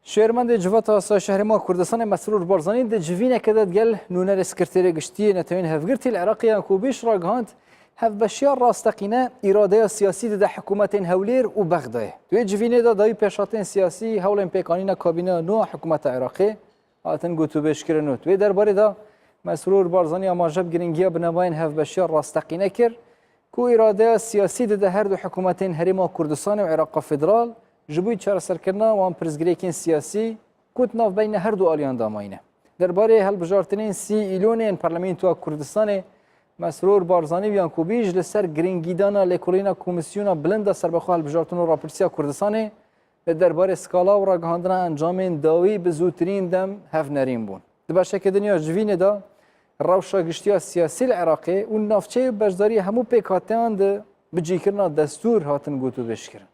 شهرمند جواتا سا شهر ما کردستان مسرور بارزانی ده جوینه که داد گل نونر سکرتری گشتی نتوین هفگرتی العراقی کوبیش را گهاند هف بشیار راستقینه اراده سیاسی ده حکومت هولیر و بغداد. توی جوینه دا دایی پیشاتین سیاسی هول پیکانین کابینه نو حکومت عراقی آتن گوتو بش کرنو. توی درباره دا مسرور بارزانی اماجب گرینگیا بنواین هف بشیار راستقینه کر کو اراده سیاسی ده هر دو حکومتین هریما کردستان و عراق فدرال جبوی چهار سرکرنا وان پرزگریکین سیاسی کت ناف بین هر دو آلیان داماینه. درباره هلبجارتنین 30 ایلونین پارلمانتو کردستان مسرور بارزانی ویان کوبیج لسر گرینگیدانا لکولینا کمیسیونا بلند سربخو هلبجارتن و راپرسیا کردستان درباره سکالا و راگهاندنا انجام داوی به زودترین دم هف نرین بون. دباشه که دنیا جوینه دا روشا گشتیا سیاسی العراقی و نافچه بجداری همو پیکاتیان ده بجیکرنا دستور هاتن گوتو بشکرن.